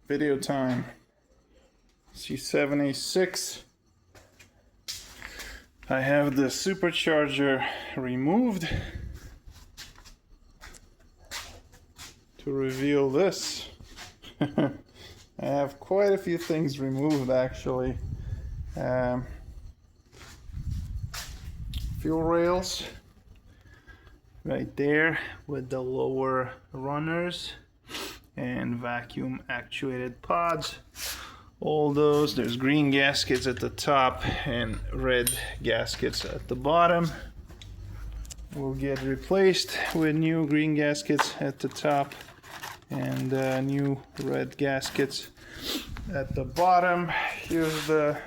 Video time. C7 A6. I have the supercharger removed to reveal this. I have quite a few things removed actually. Fuel rails right there with the lower runners and vacuum actuated pods. All those, there's green gaskets at the top and red gaskets at the bottom. Will get replaced with new green gaskets at the top and new red gaskets at the bottom. Here's the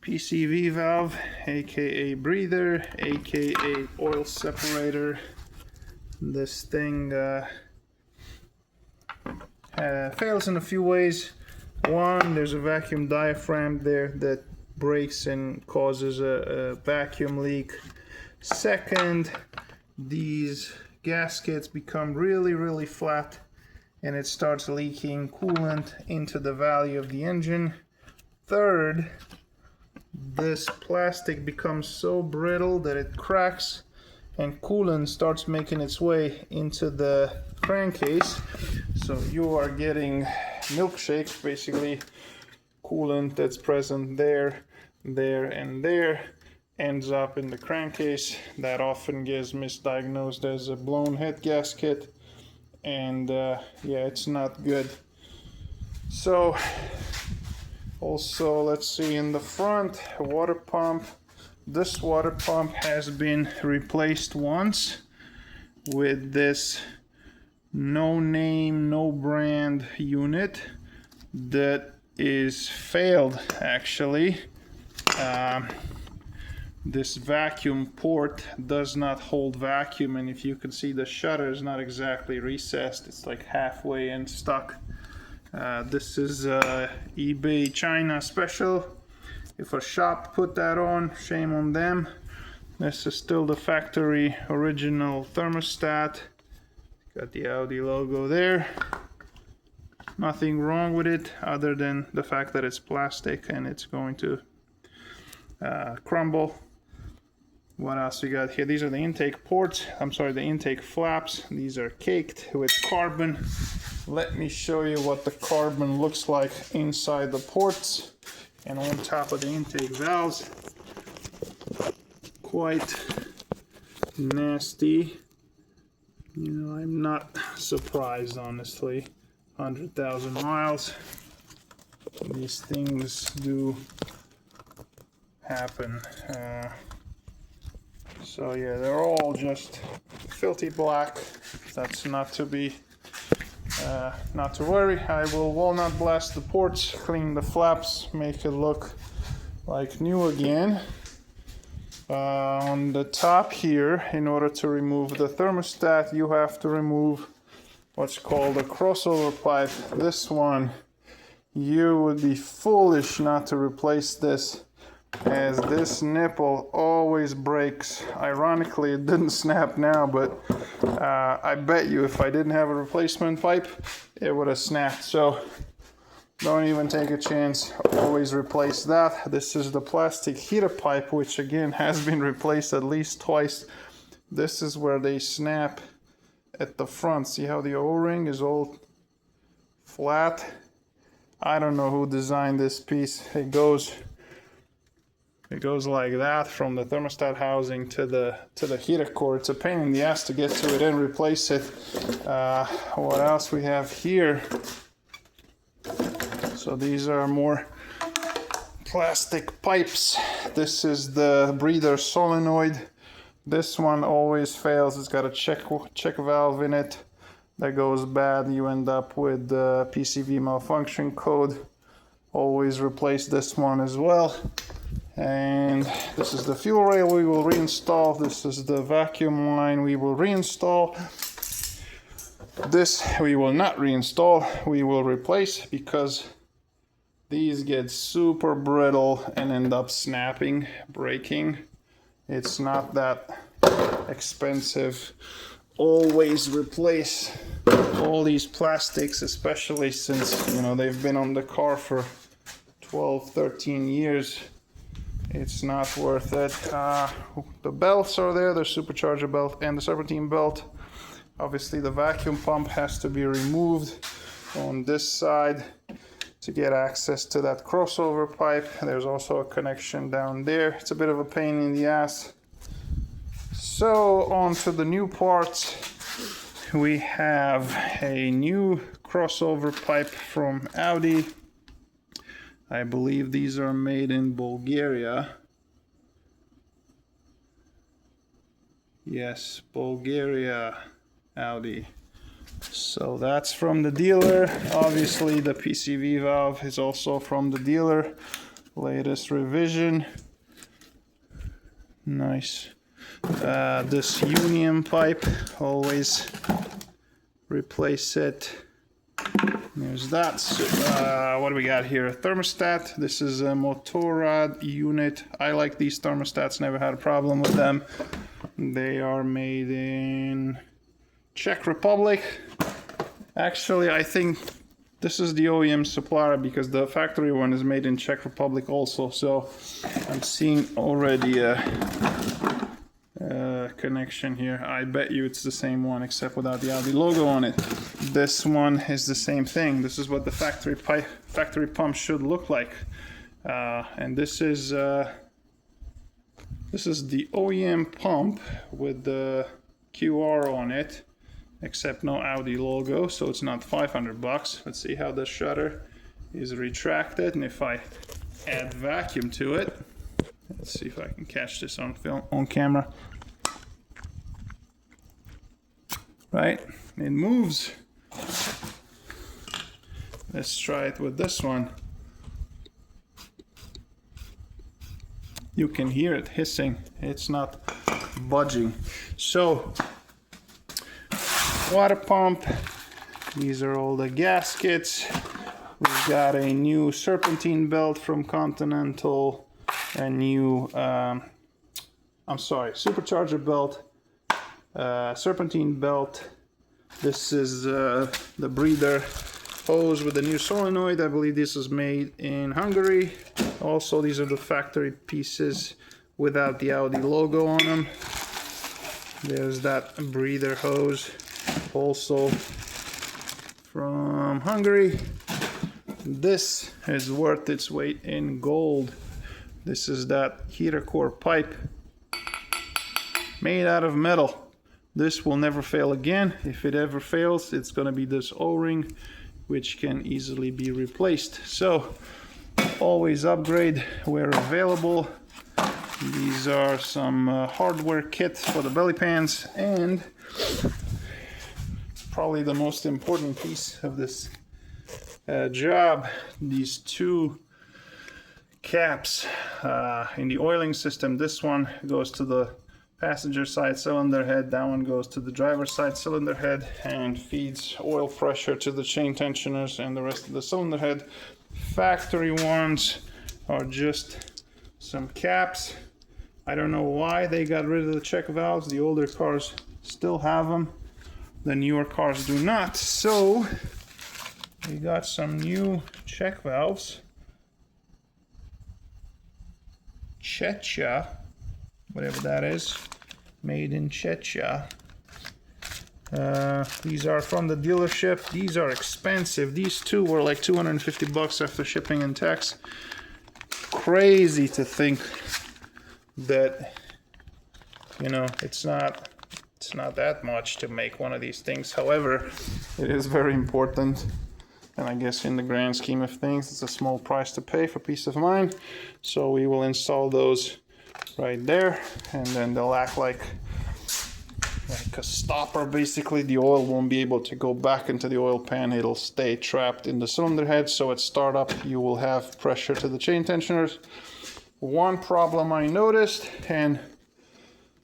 PCV valve, aka breather, aka oil separator. This thing fails in a few ways. One, there's a vacuum diaphragm there that breaks and causes a vacuum leak. Second, these gaskets become really flat and it starts leaking coolant into the valley of the engine. Third, this plastic becomes so brittle that it cracks and coolant starts making its way into the crankcase. So you are getting milkshake, basically coolant that's present there, and there ends up in the crankcase. That often gets misdiagnosed as a blown head gasket, and yeah, it's not good. So also, let's see, in the front, water pump. This water pump has been replaced once with this no name, no brand unit that is failed actually. This vacuum port does not hold vacuum, and if you can see, the shutter is not exactly recessed, it's like halfway in stuck. This is eBay China special. If a shop put that on, shame on them. This is still the factory original thermostat. Got the Audi logo there. Nothing wrong with it other than the fact that it's plastic and it's going to crumble. What else we got here? These are the intake ports. I'm sorry, the intake flaps. These are caked with carbon. Let me show you what the carbon looks like inside the ports and on top of the intake valves. Quite nasty. You know, I'm not surprised, honestly. 100,000 miles. These things do happen. So yeah, they're all just filthy black. That's not to be, not to worry. I will walnut blast the ports, clean the flaps, make it look like new again. On the top here, in order to remove the thermostat, you have to remove what's called a crossover pipe. This one, you would be foolish not to replace this, as this nipple always breaks. Ironically, it didn't snap now, but I bet you if I didn't have a replacement pipe, it would have snapped. So don't even take a chance, always replace that. This is the plastic heater pipe, which again has been replaced at least twice. This is where they snap at the front. See how the O-ring is all flat? I don't know who designed this piece. It goes like that from the thermostat housing to the heater cord. It's a pain in the ass to get to it and replace it. What else we have here? So these are more plastic pipes. This is the breather solenoid. This one always fails. It's got a check valve in it that goes bad. You end up with the PCV malfunction code. Always replace this one as well. And this is the fuel rail we will reinstall. This is the vacuum line we will reinstall. This we will not reinstall, we will replace, because these get super brittle and end up snapping, breaking. It's not that expensive always replace all these plastics, especially since, you know, they've been on the car for 12, 13 years. It's not worth it. The belts are there, the supercharger belt and the serpentine belt. Obviously the vacuum pump has to be removed on this side to get access to that crossover pipe. There's also a connection down there. It's a bit of a pain in the ass. So on to the new parts. We have a new crossover pipe from Audi. I believe these are made in Bulgaria. Yes, Bulgaria, Audi. So that's from the dealer. Obviously the PCV valve is also from the dealer. Latest revision. Nice. This union pipe, always replace it. There's that. What do we got here? A thermostat. This is a Motorrad unit. I like these thermostats, never had a problem with them. They are made in Czech Republic. Actually, I think this is the OEM supplier because the factory one is made in Czech Republic also. So I'm seeing already a connection here. I bet you it's the same one except without the Audi logo on it. This one is the same thing. This is what the factory pump should look like. And this is the OEM pump with the QR on it, except no Audi logo, so it's not 500 bucks. Let's see how the shutter is retracted, and if I add vacuum to it, let's see if I can catch this on film, on camera. Right, it moves. Let's try it with this one. You can hear it hissing. It's not budging. So, water pump. These are all the gaskets. We've got a new serpentine belt from Continental. A new, supercharger belt. Serpentine belt. This is the breather hose with the new solenoid. I believe this is made in Hungary. Also, these are the factory pieces without the Audi logo on them. There's that breather hose, also from Hungary. This is worth its weight in gold. This is that heater core pipe made out of metal. This will never fail again. If it ever fails, it's going to be this O-ring, which can easily be replaced. So always upgrade where available. These are some hardware kits for the belly pans, and probably the most important piece of this job, these two caps in the oiling system. This one goes to the passenger side cylinder head, that one goes to the driver's side cylinder head and feeds oil pressure to the chain tensioners and the rest of the cylinder head. Factory ones are just some caps. I don't know why they got rid of the check valves. The older cars still have them, the newer cars do not. So we got some new check valves. Czechia, whatever that is, made in Czechia. These are from the dealership. These are expensive. These two were like 250 bucks after shipping and tax. Crazy to think that, you know, it's not that much to make one of these things. However, it is very important, and I guess in the grand scheme of things, it's a small price to pay for peace of mind. So we will install those right there, and then they'll act like a stopper. Basically, the oil won't be able to go back into the oil pan. It'll stay trapped in the cylinder head, so at startup you will have pressure to the chain tensioners. One problem I noticed, and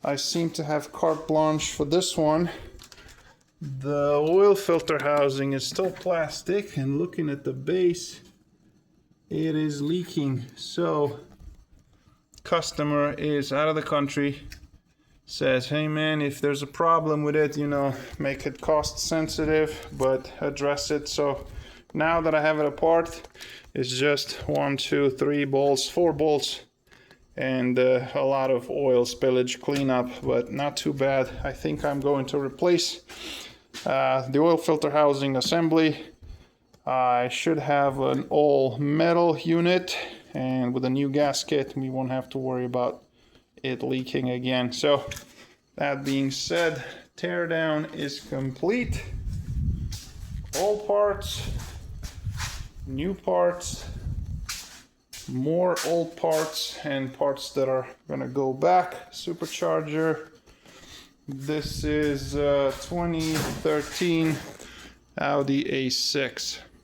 I seem to have carte blanche for this one, the oil filter housing is still plastic, and looking at the base, it is leaking. So customer is out of the country. says, hey man, if there's a problem with it, you know, make it cost sensitive, but address it. So now that I have it apart, it's just 1, 2, 3 bolts, 4 bolts, and a lot of oil spillage cleanup, but not too bad. I think I'm going to replace the oil filter housing assembly. I should have an all metal unit, and with a new gasket we won't have to worry about it leaking again. So that being said, teardown is complete. All parts, new parts, more old parts, and parts that are gonna go back. Supercharger. This is 2013 Audi A6.